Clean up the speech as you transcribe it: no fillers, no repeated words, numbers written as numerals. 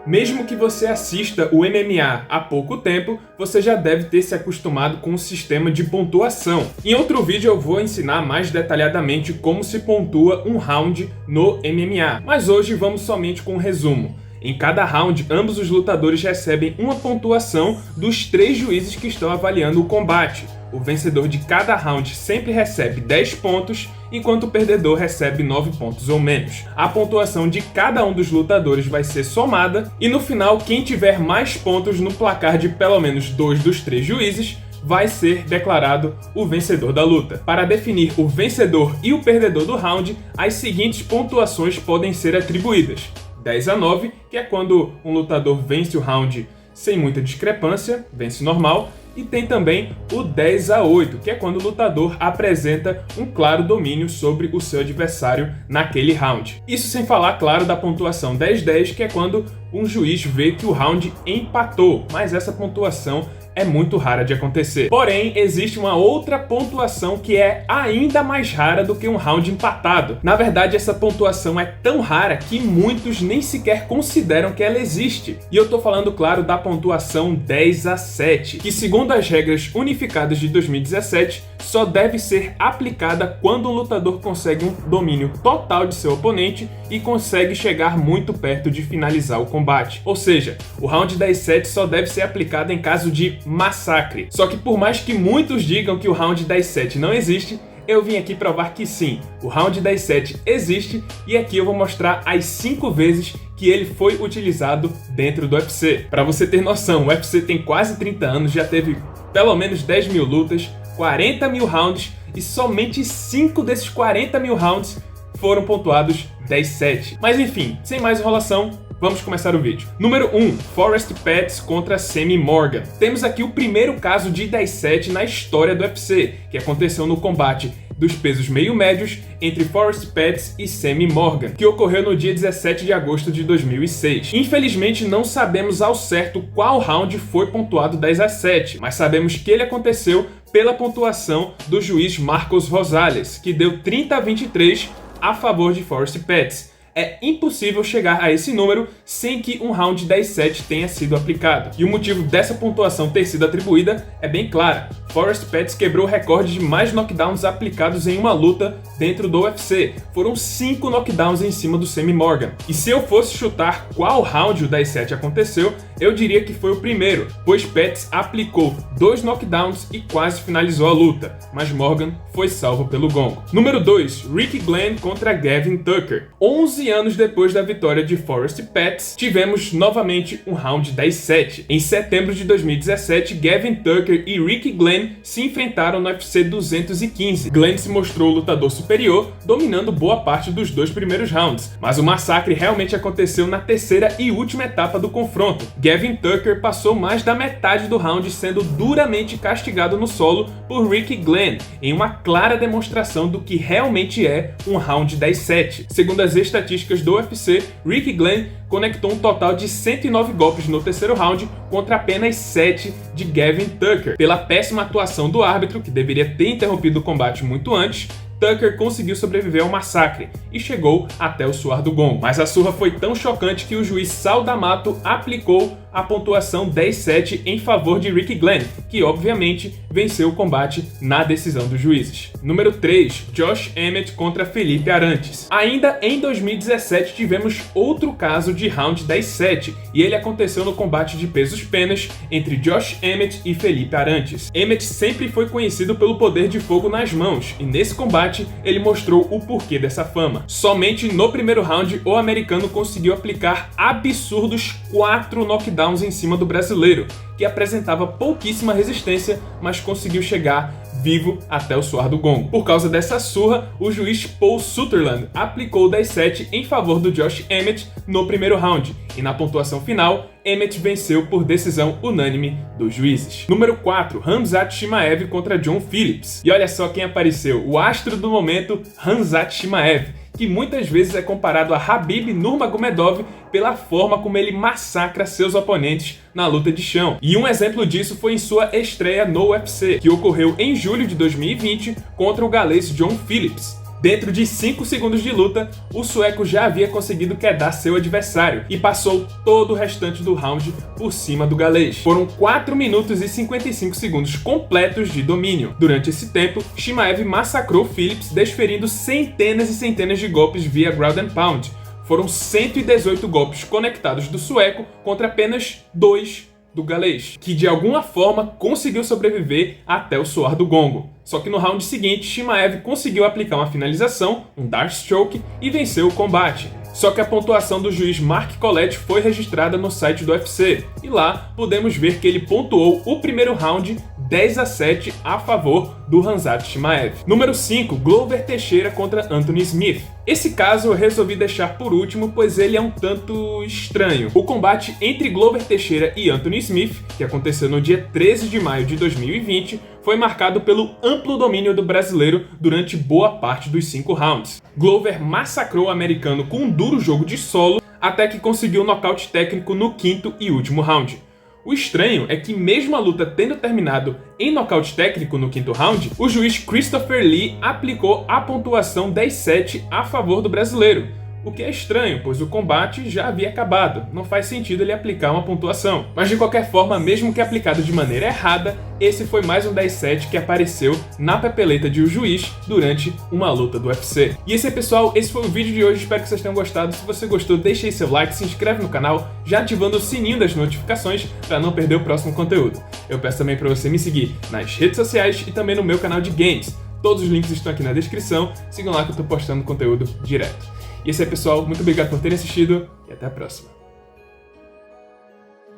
Mesmo que você assista o MMA há pouco tempo, você já deve ter se acostumado com o sistema de pontuação. Em outro vídeo eu vou ensinar mais detalhadamente como se pontua um round no MMA, mas hoje vamos somente com um resumo. Em cada round, ambos os lutadores recebem uma pontuação dos 3 juízes que estão avaliando o combate. O vencedor de cada round sempre recebe 10 pontos, enquanto o perdedor recebe 9 pontos ou menos. A pontuação de cada um dos lutadores vai ser somada, e no final, quem tiver mais pontos no placar de pelo menos 2 dos 3 juízes, vai ser declarado o vencedor da luta. Para definir o vencedor e o perdedor do round, as seguintes pontuações podem ser atribuídas. 10-9, que é quando um lutador vence o round sem muita discrepância, vence normal, e tem também o 10-8, que é quando o lutador apresenta um claro domínio sobre o seu adversário naquele round. Isso sem falar, claro, da pontuação 10-10, que é quando um juiz vê que o round empatou, mas essa pontuação é muito rara de acontecer. Porém, existe uma outra pontuação que é ainda mais rara do que um round empatado. Na verdade, essa pontuação é tão rara que muitos nem sequer consideram que ela existe. E eu tô falando, claro, da pontuação 10-7, que segundo as regras unificadas de 2017, só deve ser aplicada quando um lutador consegue um domínio total de seu oponente e consegue chegar muito perto de finalizar o combate. Ou seja, o round 10-7 só deve ser aplicado em caso de massacre. Só que por mais que muitos digam que o round 10-7 não existe, eu vim aqui provar que sim, o round 10-7 existe, e aqui eu vou mostrar as 5 vezes que ele foi utilizado dentro do UFC. Para você ter noção, o UFC tem quase 30 anos, já teve pelo menos 10 mil lutas, 40 mil rounds, e somente 5 desses 40 mil rounds foram pontuados 10-7. Mas enfim, sem mais enrolação, vamos começar o vídeo. Número 1, Forrest Pettis contra Sammy Morgan. Temos aqui o primeiro caso de 10-7 na história do UFC, que aconteceu no combate dos pesos meio-médios entre Forrest Pettis e Sammy Morgan, que ocorreu no dia 17 de agosto de 2006. Infelizmente, não sabemos ao certo qual round foi pontuado 10-7, mas sabemos que ele aconteceu pela pontuação do juiz Marcos Rosales, que deu 30-23 a favor de Forrest Pettis. É impossível chegar a esse número sem que um round 10-7 tenha sido aplicado. E o motivo dessa pontuação ter sido atribuída é bem claro. Forrest Pettis quebrou o recorde de mais knockdowns aplicados em uma luta dentro do UFC. Foram 5 knockdowns em cima do Sammy Morgan. E se eu fosse chutar qual round o 10-7 aconteceu, eu diria que foi o primeiro, pois Pettis aplicou 2 knockdowns e quase finalizou a luta, mas Morgan foi salvo pelo gongo. Número 2, Ricky Glenn contra Gavin Tucker. 11 anos depois da vitória de Forrest Pettis, tivemos novamente um round 10-7. Em setembro de 2017, Gavin Tucker e Ricky Glenn se enfrentaram no UFC 215. Glenn se mostrou o lutador superior, dominando boa parte dos 2 primeiros rounds, mas o massacre realmente aconteceu na terceira e última etapa do confronto. Gavin Tucker passou mais da metade do round sendo duramente castigado no solo por Ricky Glenn, em uma clara demonstração do que realmente é um round 10-7. Segundo as estatísticas do UFC, Ricky Glenn conectou um total de 109 golpes no terceiro round contra apenas 7 de Gavin Tucker. Pela péssima atuação do árbitro, que deveria ter interrompido o combate muito antes, Tucker conseguiu sobreviver ao massacre e chegou até o soar do gongo. Mas a surra foi tão chocante que o juiz Sal D'Amato aplicou a pontuação 10-7 em favor de Ricky Glenn, que obviamente venceu o combate na decisão dos juízes. Número 3, Josh Emmett contra Felipe Arantes. Ainda em 2017 tivemos outro caso de round 10-7, e ele aconteceu no combate de pesos-penas entre Josh Emmett e Felipe Arantes. Emmett sempre foi conhecido pelo poder de fogo nas mãos, e nesse combate ele mostrou o porquê dessa fama. Somente no primeiro round, o americano conseguiu aplicar absurdos 4 knockdowns em cima do brasileiro, que apresentava pouquíssima resistência, mas conseguiu chegar vivo até o soar do gongo. Por causa dessa surra, o juiz Paul Sutherland aplicou o 10-7 em favor do Josh Emmett no primeiro round, e na pontuação final, Emmett venceu por decisão unânime dos juízes. Número 4, Khamzat Chimaev contra John Phillips. E olha só quem apareceu, o astro do momento, Khamzat Chimaev, que muitas vezes é comparado a Khabib Nurmagomedov pela forma como ele massacra seus oponentes na luta de chão. E um exemplo disso foi em sua estreia no UFC, que ocorreu em julho de 2020 contra o galês John Phillips. Dentro de 5 segundos de luta, o sueco já havia conseguido quedar seu adversário e passou todo o restante do round por cima do galês. Foram 4 minutos e 55 segundos completos de domínio. Durante esse tempo, Chimaev massacrou Phillips, desferindo centenas e centenas de golpes via ground and pound. Foram 118 golpes conectados do sueco contra apenas 2 do galês, que de alguma forma conseguiu sobreviver até o soar do gongo. Só que no round seguinte, Chimaev conseguiu aplicar uma finalização, um Darkstroke, e venceu o combate. Só que a pontuação do juiz Mark Collette foi registrada no site do UFC, e lá podemos ver que ele pontuou o primeiro round 10-7 a favor do Khamzat Chimaev. Número 5, Glover Teixeira contra Anthony Smith. Esse caso eu resolvi deixar por último, pois ele é um tanto estranho. O combate entre Glover Teixeira e Anthony Smith, que aconteceu no dia 13 de maio de 2020, foi marcado pelo amplo domínio do brasileiro durante boa parte dos 5 rounds. Glover massacrou o americano com um duro jogo de solo, até que conseguiu um nocaute técnico no 5º e último round. O estranho é que mesmo a luta tendo terminado em nocaute técnico no 5º round, o juiz Christopher Lee aplicou a pontuação 10-7 a favor do brasileiro. O que é estranho, pois o combate já havia acabado, não faz sentido ele aplicar uma pontuação. Mas de qualquer forma, mesmo que aplicado de maneira errada, esse foi mais um 10-7 que apareceu na papeleta de o juiz durante uma luta do UFC. E esse aí, pessoal, esse foi o vídeo de hoje, espero que vocês tenham gostado. Se você gostou, deixe aí seu like, se inscreve no canal, já ativando o sininho das notificações para não perder o próximo conteúdo. Eu peço também para você me seguir nas redes sociais e também no meu canal de games. Todos os links estão aqui na descrição, sigam lá que eu tô postando conteúdo direto. E esse aí, pessoal, muito obrigado por terem assistido e até a próxima.